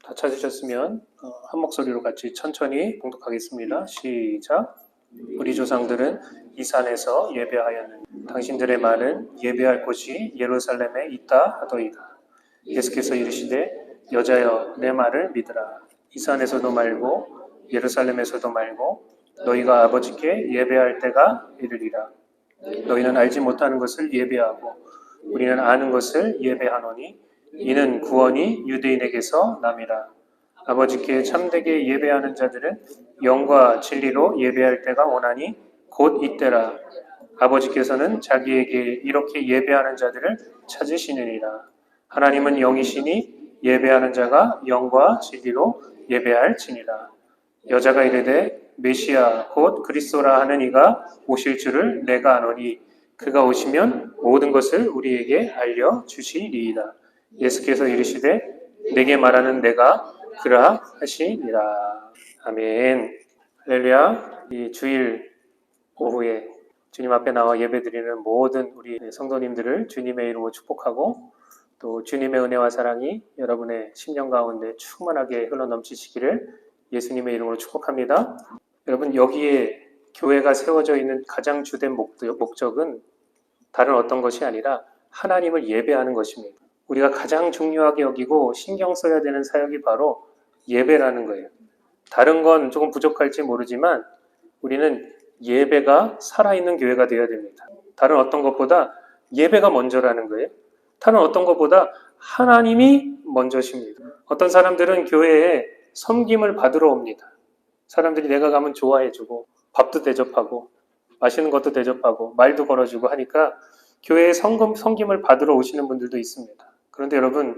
다 찾으셨으면 한 목소리로 같이 천천히 봉독하겠습니다. 시작. 우리 조상들은 이 산에서 예배하였느니 당신들의 말은 예배할 곳이 예루살렘에 있다 하더이다. 예수께서 이르시되 여자여 내 말을 믿으라. 이 산에서도 말고 예루살렘에서도 말고 너희가 아버지께 예배할 때가 이르리라. 너희는 알지 못하는 것을 예배하고 우리는 아는 것을 예배하노니 이는 구원이 유대인에게서 남이라. 아버지께 참되게 예배하는 자들은 영과 진리로 예배할 때가 오나니 곧 이때라. 아버지께서는 자기에게 이렇게 예배하는 자들을 찾으시느니라. 하나님은 영이시니 예배하는 자가 영과 진리로 예배할지니라. 여자가 이르되 메시아 곧 그리스도라 하는 이가 오실 줄을 내가 아노니 그가 오시면 모든 것을 우리에게 알려주시리이다. 예수께서 이르시되 내게 말하는 내가 그라 하시니라. 아멘. 할렐루야. 이 주일 오후에 주님 앞에 나와 예배드리는 모든 우리 성도님들을 주님의 이름으로 축복하고 또 주님의 은혜와 사랑이 여러분의 심령 가운데 충만하게 흘러넘치시기를 예수님의 이름으로 축복합니다. 여러분, 여기에 교회가 세워져 있는 가장 주된 목적은 다른 어떤 것이 아니라 하나님을 예배하는 것입니다. 우리가 가장 중요하게 여기고 신경 써야 되는 사역이 바로 예배라는 거예요. 다른 건 조금 부족할지 모르지만 우리는 예배가 살아있는 교회가 되어야 됩니다. 다른 어떤 것보다 예배가 먼저라는 거예요. 다른 어떤 것보다 하나님이 먼저십니다. 어떤 사람들은 교회에 섬김을 받으러 옵니다. 사람들이 내가 가면 좋아해주고 밥도 대접하고 맛있는 것도 대접하고 말도 걸어주고 하니까 교회에 섬김을 받으러 오시는 분들도 있습니다. 그런데 여러분,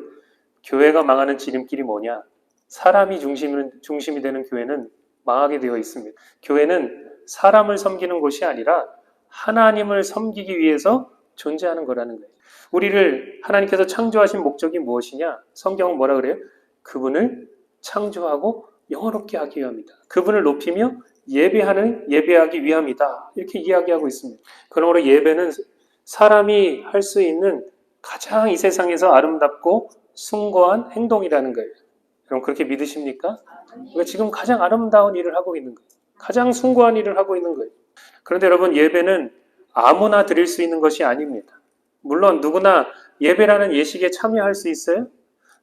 교회가 망하는 지름길이 뭐냐? 사람이 중심이 되는 교회는 망하게 되어 있습니다. 교회는 사람을 섬기는 곳이 아니라 하나님을 섬기기 위해서 존재하는 거라는 거예요. 우리를 하나님께서 창조하신 목적이 무엇이냐? 성경은 뭐라 그래요? 그분을 창조하고 영화롭게 하기 위함이다. 그분을 높이며 예배하기 위함이다. 이렇게 이야기하고 있습니다. 그러므로 예배는 사람이 할 수 있는 가장 이 세상에서 아름답고 숭고한 행동이라는 거예요. 여러분 그렇게 믿으십니까? 우리가 지금 가장 아름다운 일을 하고 있는 거예요. 가장 숭고한 일을 하고 있는 거예요. 그런데 여러분, 예배는 아무나 드릴 수 있는 것이 아닙니다. 물론 누구나 예배라는 예식에 참여할 수 있어요.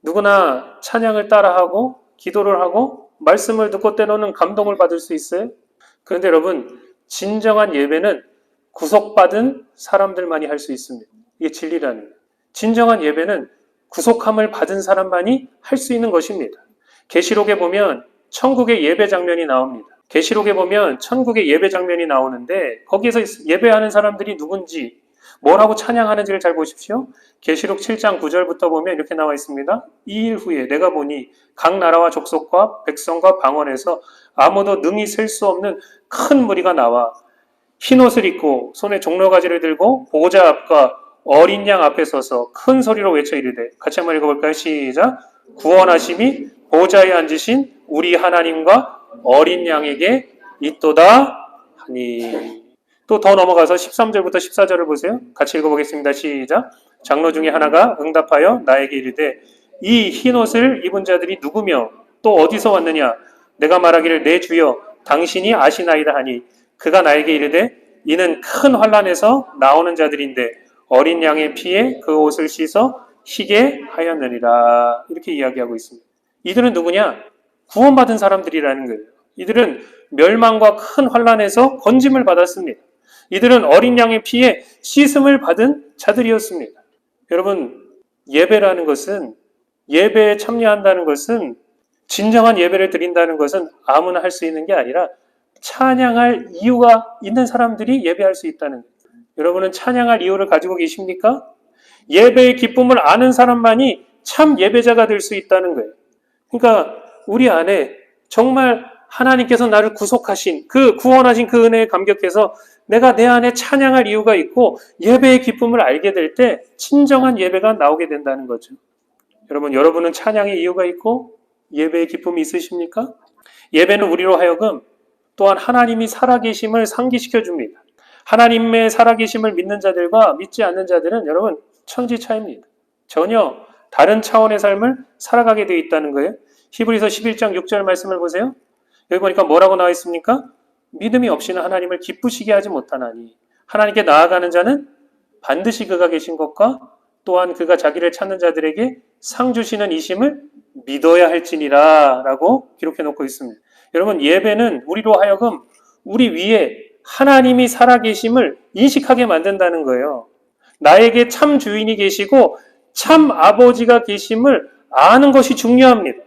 누구나 찬양을 따라하고 기도를 하고 말씀을 듣고 때로는 감동을 받을 수 있어요. 그런데 여러분, 진정한 예배는 구속받은 사람들만이 할 수 있습니다. 이게 진리라는 거예요. 진정한 예배는 구속함을 받은 사람만이 할 수 있는 것입니다. 계시록에 보면 천국의 예배 장면이 나옵니다. 계시록에 보면 천국의 예배 장면이 나오는데 거기에서 예배하는 사람들이 누군지 뭐라고 찬양하는지를 잘 보십시오. 계시록 7장 9절부터 보면 이렇게 나와 있습니다. 2일 후에 내가 보니 각 나라와 족속과 백성과 방언에서 아무도 능히 셀 수 없는 큰 무리가 나와 흰 옷을 입고 손에 종려가지를 들고 보호자 앞과 어린 양 앞에 서서 큰 소리로 외쳐 이르되, 같이 한번 읽어볼까요? 시작. 구원하심이 보호자에 앉으신 우리 하나님과 어린 양에게 있도다 하니. 또 더 넘어가서 13절부터 14절을 보세요. 같이 읽어보겠습니다. 시작. 장로 중에 하나가 응답하여 나에게 이르되, 이 흰 옷을 입은 자들이 누구며 또 어디서 왔느냐? 내가 말하기를 내 주여 당신이 아시나이다 하니, 그가 나에게 이르되, 이는 큰 환난에서 나오는 자들인데 어린 양의 피에 그 옷을 씻어 희게 하였느니라. 이렇게 이야기하고 있습니다. 이들은 누구냐? 구원받은 사람들이라는 거예요. 이들은 멸망과 큰 환난에서 건짐을 받았습니다. 이들은 어린 양의 피에 씻음을 받은 자들이었습니다. 여러분, 예배라는 것은, 예배에 참여한다는 것은, 진정한 예배를 드린다는 것은 아무나 할 수 있는 게 아니라 찬양할 이유가 있는 사람들이 예배할 수 있다는 거예요. 여러분은 찬양할 이유를 가지고 계십니까? 예배의 기쁨을 아는 사람만이 참 예배자가 될 수 있다는 거예요. 그러니까 우리 안에 정말 하나님께서 나를 구속하신 구원하신 그 은혜에 감격해서 내가 내 안에 찬양할 이유가 있고 예배의 기쁨을 알게 될 때 진정한 예배가 나오게 된다는 거죠. 여러분은 찬양의 이유가 있고 예배의 기쁨이 있으십니까? 예배는 우리로 하여금 또한 하나님이 살아계심을 상기시켜 줍니다. 하나님의 살아계심을 믿는 자들과 믿지 않는 자들은 여러분 천지 차이입니다. 전혀 다른 차원의 삶을 살아가게 되어 있다는 거예요. 히브리서 11장 6절 말씀을 보세요. 여기 보니까 뭐라고 나와 있습니까? 믿음이 없이는 하나님을 기쁘시게 하지 못하나니 하나님께 나아가는 자는 반드시 그가 계신 것과 또한 그가 자기를 찾는 자들에게 상 주시는 이심을 믿어야 할지니라 라고 기록해 놓고 있습니다. 여러분, 예배는 우리로 하여금 우리 위에 하나님이 살아계심을 인식하게 만든다는 거예요. 나에게 참 주인이 계시고 참 아버지가 계심을 아는 것이 중요합니다.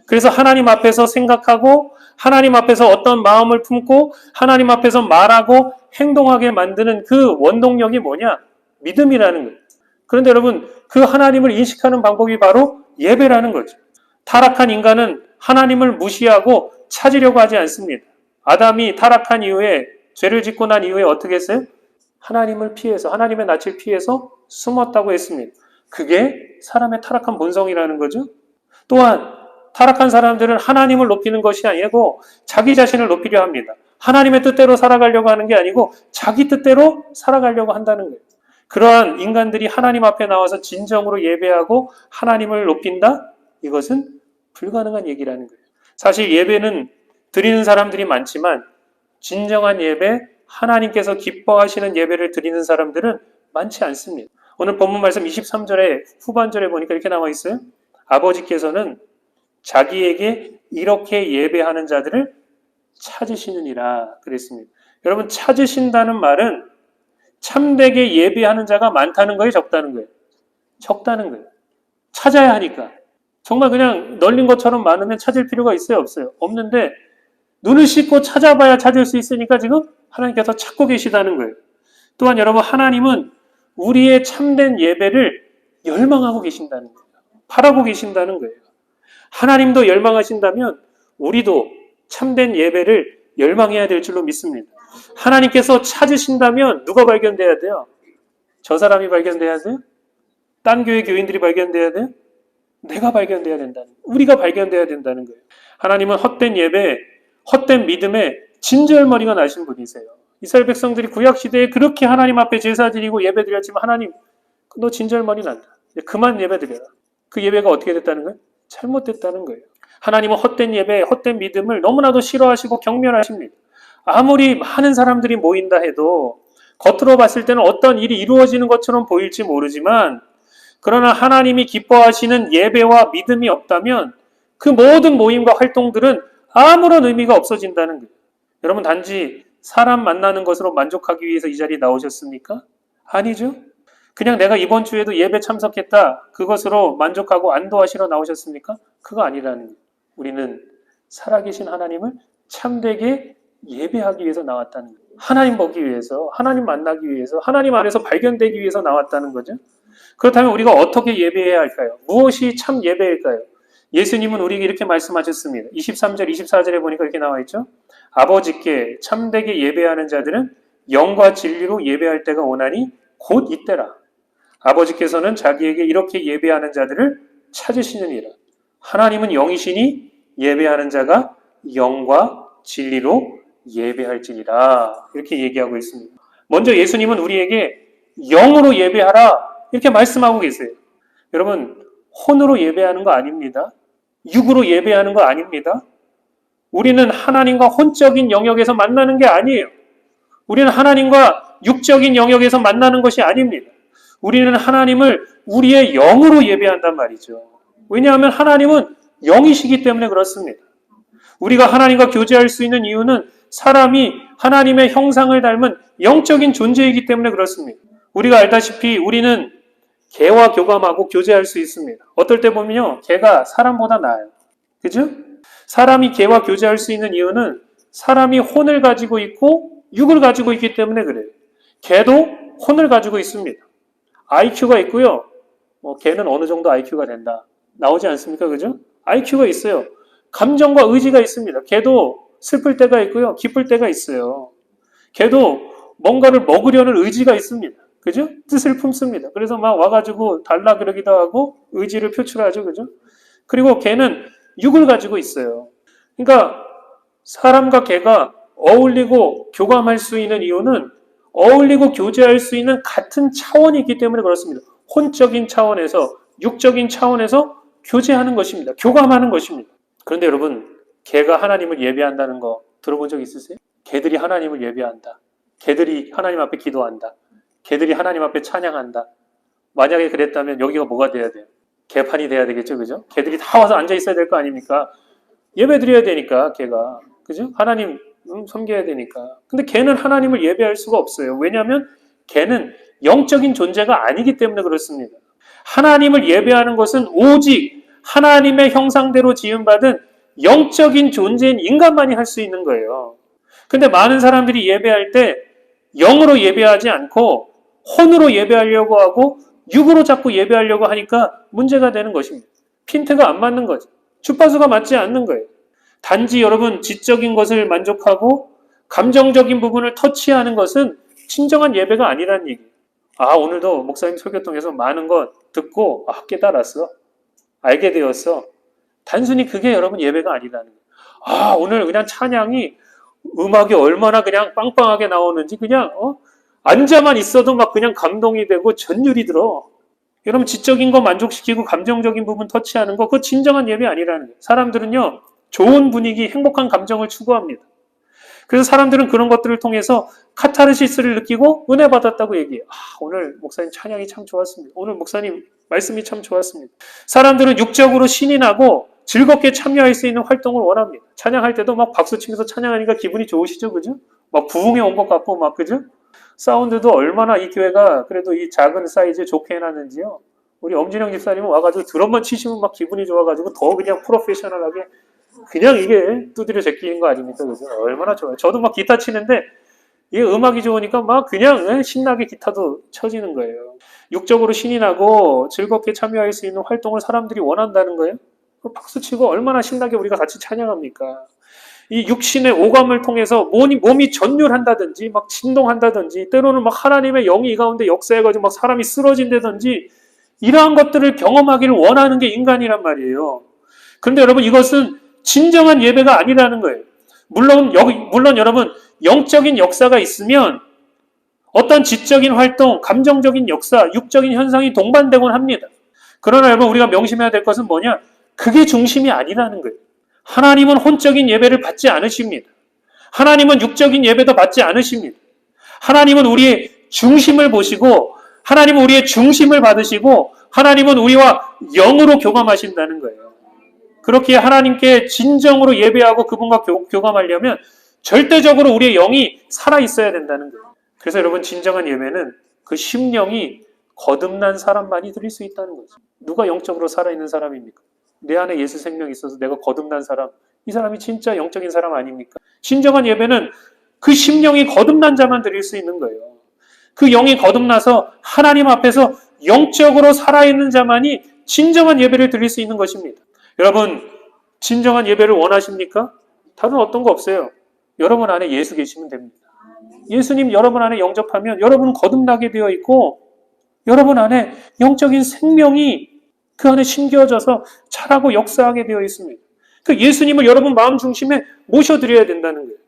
그래서 하나님 앞에서 생각하고 하나님 앞에서 어떤 마음을 품고 하나님 앞에서 말하고 행동하게 만드는 그 원동력이 뭐냐? 믿음이라는 거예요. 그런데 여러분, 그 하나님을 인식하는 방법이 바로 예배라는 거죠. 타락한 인간은 하나님을 무시하고 찾으려고 하지 않습니다. 아담이 타락한 이후에, 죄를 짓고 난 이후에 어떻게 했어요? 하나님을 피해서, 하나님의 낯을 피해서 숨었다고 했습니다. 그게 사람의 타락한 본성이라는 거죠. 또한 타락한 사람들은 하나님을 높이는 것이 아니고 자기 자신을 높이려 합니다. 하나님의 뜻대로 살아가려고 하는 게 아니고 자기 뜻대로 살아가려고 한다는 거예요. 그러한 인간들이 하나님 앞에 나와서 진정으로 예배하고 하나님을 높인다? 이것은 불가능한 얘기라는 거예요. 사실 예배는 드리는 사람들이 많지만 진정한 예배, 하나님께서 기뻐하시는 예배를 드리는 사람들은 많지 않습니다. 오늘 본문 말씀 23절에 후반절에 보니까 이렇게 나와 있어요. 아버지께서는 자기에게 이렇게 예배하는 자들을 찾으시느니라 그랬습니다. 여러분, 찾으신다는 말은 참되게 예배하는 자가 많다는 거예요, 적다는 거예요? 적다는 거예요. 찾아야 하니까. 정말 그냥 널린 것처럼 많으면 찾을 필요가 있어요, 없어요? 없는데 눈을 씻고 찾아봐야 찾을 수 있으니까 지금 하나님께서 찾고 계시다는 거예요. 또한 여러분, 하나님은 우리의 참된 예배를 열망하고 계신다는 거예요. 바라고 계신다는 거예요. 하나님도 열망하신다면 우리도 참된 예배를 열망해야 될 줄로 믿습니다. 하나님께서 찾으신다면 누가 발견돼야 돼요? 저 사람이 발견돼야 돼요? 딴 교회 교인들이 발견돼야 돼요? 내가 발견돼야 된다는 거예요. 우리가 발견돼야 된다는 거예요. 하나님은 헛된 예배, 헛된 믿음에 진절머리가 나신 분이세요. 이스라엘 백성들이 구약시대에 그렇게 하나님 앞에 제사 드리고 예배 드렸지만 하나님, 너 진절머리 난다. 그만 예배 드려라. 그 예배가 어떻게 됐다는 거예요? 잘못됐다는 거예요. 하나님은 헛된 예배, 헛된 믿음을 너무나도 싫어하시고 경멸하십니다. 아무리 많은 사람들이 모인다 해도 겉으로 봤을 때는 어떤 일이 이루어지는 것처럼 보일지 모르지만 그러나 하나님이 기뻐하시는 예배와 믿음이 없다면 그 모든 모임과 활동들은 아무런 의미가 없어진다는 거예요. 여러분, 단지 사람 만나는 것으로 만족하기 위해서 이 자리에 나오셨습니까? 아니죠. 그냥 내가 이번 주에도 예배 참석했다, 그것으로 만족하고 안도하시러 나오셨습니까? 그거 아니라는 거예요. 우리는 살아계신 하나님을 참되게 예배하기 위해서 나왔다는 거예요. 하나님 보기 위해서, 하나님 만나기 위해서, 하나님 안에서 발견되기 위해서 나왔다는 거죠. 그렇다면 우리가 어떻게 예배해야 할까요? 무엇이 참 예배일까요? 예수님은 우리에게 이렇게 말씀하셨습니다. 23절, 24절에 보니까 이렇게 나와 있죠. 아버지께 참되게 예배하는 자들은 영과 진리로 예배할 때가 오나니 곧 이때라. 아버지께서는 자기에게 이렇게 예배하는 자들을 찾으시느니라. 하나님은 영이시니 예배하는 자가 영과 진리로 예배할지니라. 이렇게 얘기하고 있습니다. 먼저 예수님은 우리에게 영으로 예배하라 이렇게 말씀하고 계세요. 여러분, 혼으로 예배하는 거 아닙니다. 육으로 예배하는 거 아닙니다. 우리는 하나님과 혼적인 영역에서 만나는 게 아니에요. 우리는 하나님과 육적인 영역에서 만나는 것이 아닙니다. 우리는 하나님을 우리의 영으로 예배한단 말이죠. 왜냐하면 하나님은 영이시기 때문에 그렇습니다. 우리가 하나님과 교제할 수 있는 이유는 사람이 하나님의 형상을 닮은 영적인 존재이기 때문에 그렇습니다. 우리가 알다시피 우리는 개와 교감하고 교제할 수 있습니다. 어떨 때 보면요, 개가 사람보다 나아요. 그죠? 사람이 개와 교제할 수 있는 이유는 사람이 혼을 가지고 있고 육을 가지고 있기 때문에 그래요. 개도 혼을 가지고 있습니다. IQ가 있고요. 개는 어느 정도 IQ가 된다. 나오지 않습니까? 그죠? IQ가 있어요. 감정과 의지가 있습니다. 개도 슬플 때가 있고요. 기쁠 때가 있어요. 개도 뭔가를 먹으려는 의지가 있습니다. 그죠? 뜻을 품습니다. 그래서 막 와가지고 달라 그러기도 하고 의지를 표출하죠. 그죠? 그리고 개는 육을 가지고 있어요. 그러니까 사람과 개가 어울리고 교감할 수 있는 이유는 어울리고 교제할 수 있는 같은 차원이 있기 때문에 그렇습니다. 혼적인 차원에서, 육적인 차원에서 교제하는 것입니다. 교감하는 것입니다. 그런데 여러분, 개가 하나님을 예배한다는 거 들어본 적 있으세요? 개들이 하나님을 예배한다. 개들이 하나님 앞에 기도한다. 개들이 하나님 앞에 찬양한다. 만약에 그랬다면 여기가 뭐가 돼야 돼요? 개판이 돼야 되겠죠, 그죠? 개들이 다 와서 앉아 있어야 될 거 아닙니까? 예배 드려야 되니까, 개가. 그죠? 하나님 섬겨야 되니까. 근데 개는 하나님을 예배할 수가 없어요. 왜냐하면 개는 영적인 존재가 아니기 때문에 그렇습니다. 하나님을 예배하는 것은 오직 하나님의 형상대로 지음받은 영적인 존재인 인간만이 할 수 있는 거예요. 근데 많은 사람들이 예배할 때 영으로 예배하지 않고 혼으로 예배하려고 하고 육으로 자꾸 예배하려고 하니까 문제가 되는 것입니다. 핀트가 안 맞는 거죠. 주파수가 맞지 않는 거예요. 단지 여러분 지적인 것을 만족하고 감정적인 부분을 터치하는 것은 진정한 예배가 아니라는 얘기예요. 오늘도 목사님 설교 통해서 많은 것 듣고 깨달았어. 알게 되었어. 단순히 그게 여러분 예배가 아니라는 거예요. 오늘 그냥 찬양이 음악이 얼마나 그냥 빵빵하게 나오는지 그냥 앉아만 있어도 막 그냥 감동이 되고 전율이 들어. 여러분 지적인 거 만족시키고 감정적인 부분 터치하는 거 그거 진정한 예배 아니라는 거예요. 사람들은요. 좋은 분위기, 행복한 감정을 추구합니다. 그래서 사람들은 그런 것들을 통해서 카타르시스를 느끼고 은혜 받았다고 얘기해요. 오늘 목사님 찬양이 참 좋았습니다. 오늘 목사님 말씀이 참 좋았습니다. 사람들은 육적으로 신이 나고 즐겁게 참여할 수 있는 활동을 원합니다. 찬양할 때도 막 박수 치면서 찬양하니까 기분이 좋으시죠? 그죠? 막 부흥에 온 것 같고 막 그죠? 사운드도 얼마나 이 교회가 그래도 이 작은 사이즈에 좋게 해놨는지요. 우리 엄진영 집사님은 와가지고 드럼만 치시면 막 기분이 좋아가지고 더 그냥 프로페셔널하게 그냥 이게 두드려 제끼는 거 아닙니까? 그죠? 얼마나 좋아요. 저도 막 기타 치는데 이 음악이 좋으니까 막 그냥 신나게 기타도 쳐지는 거예요. 육적으로 신이 나고 즐겁게 참여할 수 있는 활동을 사람들이 원한다는 거예요. 박수치고 얼마나 신나게 우리가 같이 찬양합니까? 이 육신의 오감을 통해서 몸이 전율한다든지 막 진동한다든지 때로는 막 하나님의 영이 이 가운데 역사해가지고 막 사람이 쓰러진다든지 이러한 것들을 경험하기를 원하는 게 인간이란 말이에요. 그런데 여러분 이것은 진정한 예배가 아니라는 거예요. 물론 여러분 영적인 역사가 있으면 어떤 지적인 활동, 감정적인 역사, 육적인 현상이 동반되곤 합니다. 그러나 여러분 우리가 명심해야 될 것은 뭐냐? 그게 중심이 아니라는 거예요. 하나님은 혼적인 예배를 받지 않으십니다. 하나님은 육적인 예배도 받지 않으십니다. 하나님은 우리의 중심을 보시고 하나님은 우리의 중심을 받으시고 하나님은 우리와 영으로 교감하신다는 거예요. 그렇게 하나님께 진정으로 예배하고 그분과 교감하려면 절대적으로 우리의 영이 살아있어야 된다는 거예요. 그래서 여러분 진정한 예배는 그 심령이 거듭난 사람만이 드릴 수 있다는 거죠. 누가 영적으로 살아있는 사람입니까? 내 안에 예수 생명이 있어서 내가 거듭난 사람, 이 사람이 진짜 영적인 사람 아닙니까? 진정한 예배는 그 심령이 거듭난 자만 드릴 수 있는 거예요. 그 영이 거듭나서 하나님 앞에서 영적으로 살아있는 자만이 진정한 예배를 드릴 수 있는 것입니다. 여러분 진정한 예배를 원하십니까? 다른 어떤 거 없어요. 여러분 안에 예수 계시면 됩니다. 예수님 여러분 안에 영접하면 여러분 거듭나게 되어 있고 여러분 안에 영적인 생명이 그 안에 심겨져서 자라고 역사하게 되어 있습니다. 그 예수님을 여러분 마음 중심에 모셔드려야 된다는 거예요.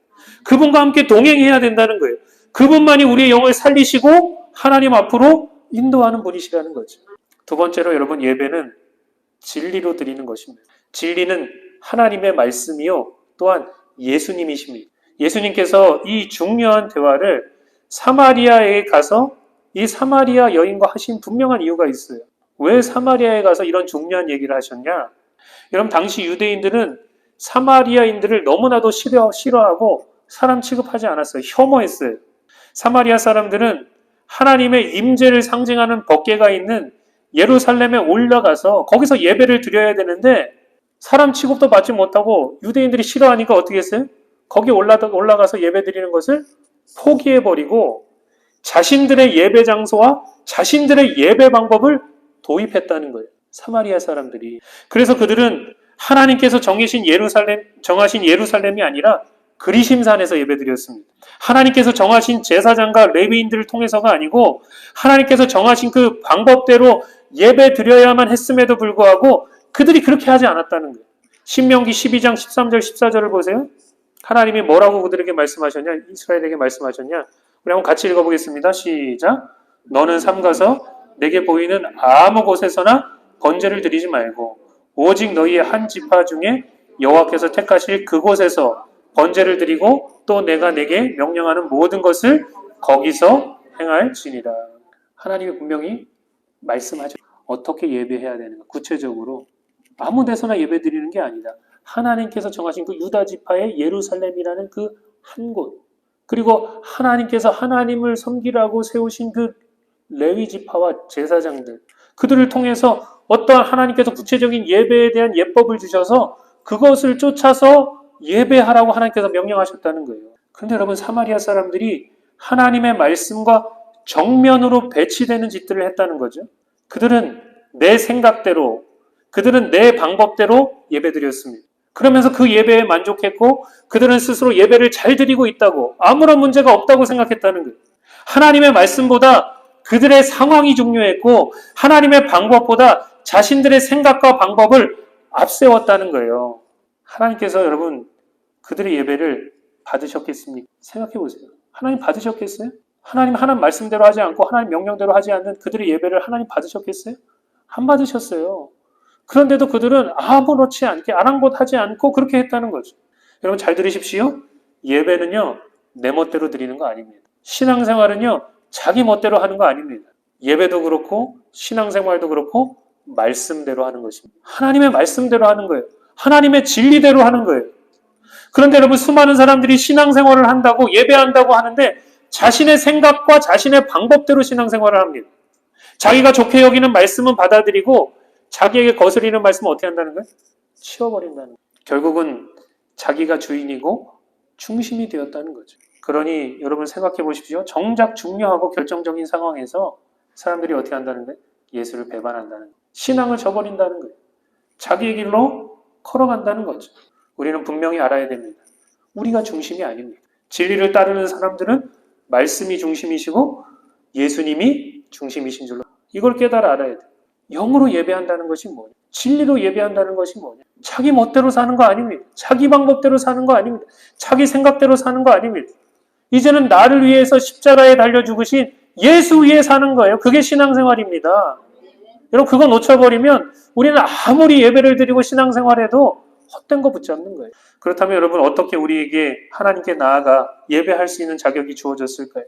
그분과 함께 동행해야 된다는 거예요. 그분만이 우리의 영을 살리시고 하나님 앞으로 인도하는 분이시라는 거죠. 두 번째로 여러분 예배는 진리로 드리는 것입니다. 진리는 하나님의 말씀이요 또한 예수님이십니다. 예수님께서 이 중요한 대화를 사마리아에 가서 이 사마리아 여인과 하신 분명한 이유가 있어요. 왜 사마리아에 가서 이런 중요한 얘기를 하셨냐? 여러분 당시 유대인들은 사마리아인들을 너무나도 싫어하고 사람 취급하지 않았어요. 혐오했어요. 사마리아 사람들은 하나님의 임재를 상징하는 법궤가 있는 예루살렘에 올라가서 거기서 예배를 드려야 되는데 사람 취급도 받지 못하고 유대인들이 싫어하니까 어떻게 했어요? 거기 올라가서 예배 드리는 것을 포기해버리고 자신들의 예배 장소와 자신들의 예배 방법을 도입했다는 거예요. 사마리아 사람들이. 그래서 그들은 하나님께서 정하신 예루살렘이 아니라 그리심산에서 예배드렸습니다. 하나님께서 정하신 제사장과 레위인들을 통해서가 아니고 하나님께서 정하신 그 방법대로 예배드려야만 했음에도 불구하고 그들이 그렇게 하지 않았다는 거예요. 신명기 12장 13절 14절을 보세요. 하나님이 뭐라고 그들에게 말씀하셨냐? 이스라엘에게 말씀하셨냐? 우리 한번 같이 읽어보겠습니다. 시작. 너는 삼가서 내게 보이는 아무 곳에서나 번제를 드리지 말고 오직 너희의 한 지파 중에 여호와께서 택하실 그곳에서 번제를 드리고 또 내가 내게 명령하는 모든 것을 거기서 행할지니라. 하나님이 분명히 말씀하죠. 어떻게 예배해야 되는가. 구체적으로 아무 데서나 예배 드리는 게 아니다. 하나님께서 정하신 그 유다 지파의 예루살렘이라는 그 한 곳, 그리고 하나님께서 하나님을 섬기라고 세우신 그 레위 지파와 제사장들, 그들을 통해서 어떠한 하나님께서 구체적인 예배에 대한 예법을 주셔서 그것을 쫓아서 예배하라고 하나님께서 명령하셨다는 거예요. 그런데 여러분, 사마리아 사람들이 하나님의 말씀과 정면으로 배치되는 짓들을 했다는 거죠. 그들은 내 생각대로, 그들은 내 방법대로 예배드렸습니다. 그러면서 그 예배에 만족했고 그들은 스스로 예배를 잘 드리고 있다고, 아무런 문제가 없다고 생각했다는 거예요. 하나님의 말씀보다 그들의 상황이 중요했고 하나님의 방법보다 자신들의 생각과 방법을 앞세웠다는 거예요. 하나님께서 여러분 그들의 예배를 받으셨겠습니까? 생각해 보세요. 하나님 받으셨겠어요? 하나님 말씀대로 하지 않고 하나님 명령대로 하지 않는 그들의 예배를 하나님 받으셨겠어요? 안 받으셨어요. 그런데도 그들은 아무렇지 않게 아랑곳하지 않고 그렇게 했다는 거죠. 여러분 잘 들으십시오. 예배는요 내 멋대로 드리는 거 아닙니다. 신앙생활은요 자기 멋대로 하는 거 아닙니다. 예배도 그렇고 신앙생활도 그렇고 말씀대로 하는 것입니다. 하나님의 말씀대로 하는 거예요. 하나님의 진리대로 하는 거예요. 그런데 여러분 수많은 사람들이 신앙생활을 한다고 예배한다고 하는데 자신의 생각과 자신의 방법대로 신앙생활을 합니다. 자기가 좋게 여기는 말씀은 받아들이고 자기에게 거스리는 말씀은 어떻게 한다는 거예요? 치워버린다는 거예요. 결국은 자기가 주인이고 중심이 되었다는 거죠. 그러니 여러분 생각해 보십시오. 정작 중요하고 결정적인 상황에서 사람들이 어떻게 한다는 거예요? 예수를 배반한다는 거예요. 신앙을 저버린다는 거예요. 자기의 길로 걸어간다는 거죠. 우리는 분명히 알아야 됩니다. 우리가 중심이 아닙니다. 진리를 따르는 사람들은 말씀이 중심이시고 예수님이 중심이신 줄로 이걸 깨달아 알아야 돼요. 영으로 예배한다는 것이 뭐냐? 진리로 예배한다는 것이 뭐냐? 자기 멋대로 사는 거 아닙니다. 자기 방법대로 사는 거 아닙니다. 자기 생각대로 사는 거 아닙니다. 이제는 나를 위해서 십자가에 달려 죽으신 예수 위에 사는 거예요. 그게 신앙생활입니다. 여러분 그거 놓쳐버리면 우리는 아무리 예배를 드리고 신앙생활해도 헛된 거 붙잡는 거예요. 그렇다면 여러분 어떻게 우리에게 하나님께 나아가 예배할 수 있는 자격이 주어졌을까요?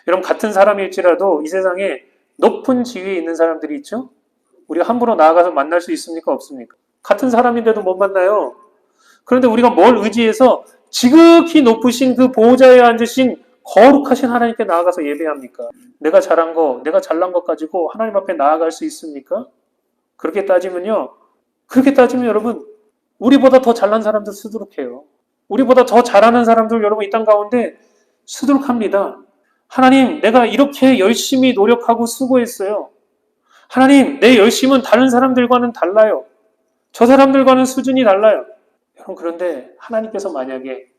여러분 같은 사람일지라도 이 세상에 높은 지위에 있는 사람들이 있죠? 우리가 함부로 나아가서 만날 수 있습니까? 없습니까? 같은 사람인데도 못 만나요. 그런데 우리가 뭘 의지해서 지극히 높으신 그 보호자에 앉으신 거룩하신 하나님께 나아가서 예배합니까? 내가 잘한 거, 내가 잘난 것 가지고 하나님 앞에 나아갈 수 있습니까? 그렇게 따지면 여러분 우리보다 더 잘난 사람들 수두룩해요. 우리보다 더 잘하는 사람들 여러분 이 땅 가운데 수두룩합니다. 하나님 내가 이렇게 열심히 노력하고 수고했어요. 하나님 내 열심은 다른 사람들과는 달라요. 저 사람들과는 수준이 달라요. 여러분 그런데 하나님께서 만약에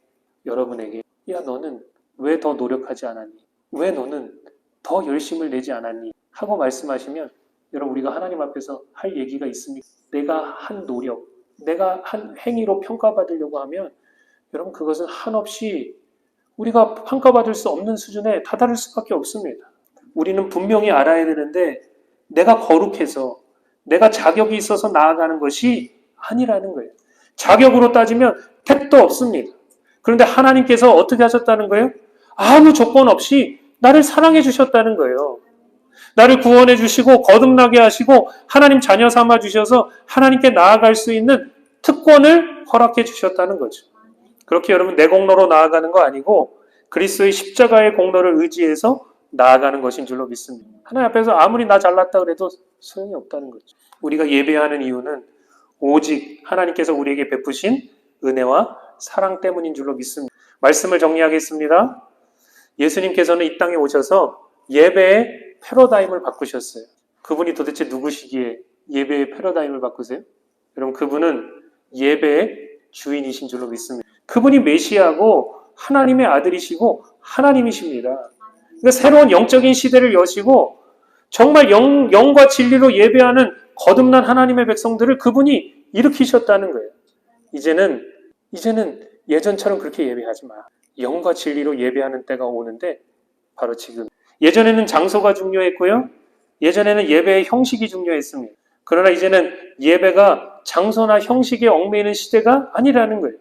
여러분에게 야 너는 왜 더 노력하지 않았니? 왜 너는 더 열심을 내지 않았니? 하고 말씀하시면 여러분 우리가 하나님 앞에서 할 얘기가 있습니까? 내가 한 노력, 내가 한 행위로 평가받으려고 하면 여러분 그것은 한없이 우리가 평가받을 수 없는 수준에 다다를 수밖에 없습니다. 우리는 분명히 알아야 되는데 내가 거룩해서 내가 자격이 있어서 나아가는 것이 아니라는 거예요. 자격으로 따지면 택도 없습니다. 그런데 하나님께서 어떻게 하셨다는 거예요? 아무 조건 없이 나를 사랑해 주셨다는 거예요. 나를 구원해 주시고 거듭나게 하시고 하나님 자녀 삼아 주셔서 하나님께 나아갈 수 있는 특권을 허락해 주셨다는 거죠. 그렇게 여러분 내 공로로 나아가는 거 아니고 그리스도의 십자가의 공로를 의지해서 나아가는 것인 줄로 믿습니다. 하나님 앞에서 아무리 나 잘났다 그래도 소용이 없다는 거죠. 우리가 예배하는 이유는 오직 하나님께서 우리에게 베푸신 은혜와 사랑 때문인 줄로 믿습니다. 말씀을 정리하겠습니다. 예수님께서는 이 땅에 오셔서 예배의 패러다임을 바꾸셨어요. 그분이 도대체 누구시기에 예배의 패러다임을 바꾸세요? 여러분 그분은 예배의 주인이신 줄로 믿습니다. 그분이 메시아고 하나님의 아들이시고 하나님이십니다. 그러니까 새로운 영적인 시대를 여시고 정말 영과 진리로 예배하는 거듭난 하나님의 백성들을 그분이 일으키셨다는 거예요. 이제는 예전처럼 그렇게 예배하지 마. 영과 진리로 예배하는 때가 오는데 바로 지금. 예전에는 장소가 중요했고요. 예전에는 예배의 형식이 중요했습니다. 그러나 이제는 예배가 장소나 형식에 얽매이는 시대가 아니라는 거예요.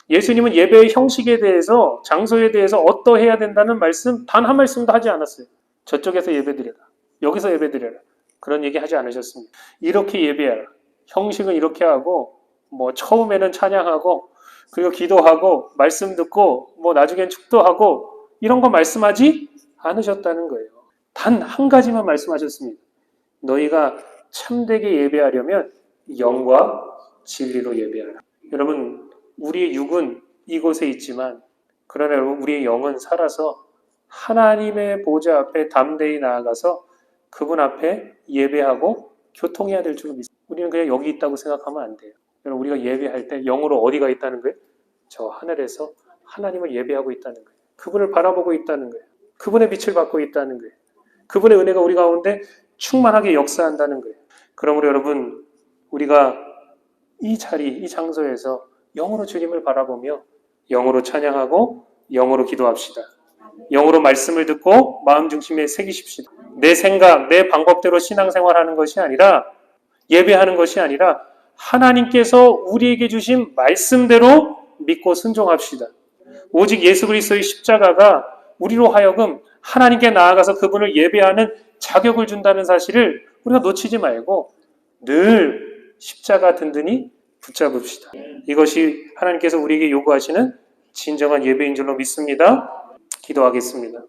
예수님은 예배의 형식에 대해서, 장소에 대해서 어떠해야 된다는 말씀 단 한 말씀도 하지 않았어요. 저쪽에서 예배드려라, 여기서 예배드려라, 그런 얘기 하지 않으셨습니다. 이렇게 예배하라. 형식은 이렇게 하고, 처음에는 찬양하고, 그리고 기도하고, 말씀 듣고, 나중엔 축도하고, 이런 거 말씀하지 않으셨다는 거예요. 단 한 가지만 말씀하셨습니다. 너희가 참되게 예배하려면 영과 진리로 예배하라. 여러분, 우리의 육은 이곳에 있지만, 그러나 여러분, 우리의 영은 살아서 하나님의 보좌 앞에 담대히 나아가서 그분 앞에 예배하고 교통해야 될 줄 믿습니다. 우리는 그냥 여기 있다고 생각하면 안 돼요. 여러분, 우리가 예배할 때 영으로 어디가 있다는 거예요? 저 하늘에서 하나님을 예배하고 있다는 거예요. 그분을 바라보고 있다는 거예요. 그분의 빛을 받고 있다는 거예요. 그분의 은혜가 우리 가운데 충만하게 역사한다는 거예요. 그러므로 여러분, 우리가 이 자리, 이 장소에서 영으로 주님을 바라보며 영으로 찬양하고 영으로 기도합시다. 영으로 말씀을 듣고 마음 중심에 새기십시다. 내 생각, 내 방법대로 신앙생활하는 것이 아니라, 예배하는 것이 아니라 하나님께서 우리에게 주신 말씀대로 믿고 순종합시다. 오직 예수 그리스도의 십자가가 우리로 하여금 하나님께 나아가서 그분을 예배하는 자격을 준다는 사실을 우리가 놓치지 말고 늘 십자가 든든히 붙잡읍시다. 이것이 하나님께서 우리에게 요구하시는 진정한 예배인 줄로 믿습니다. 기도하겠습니다.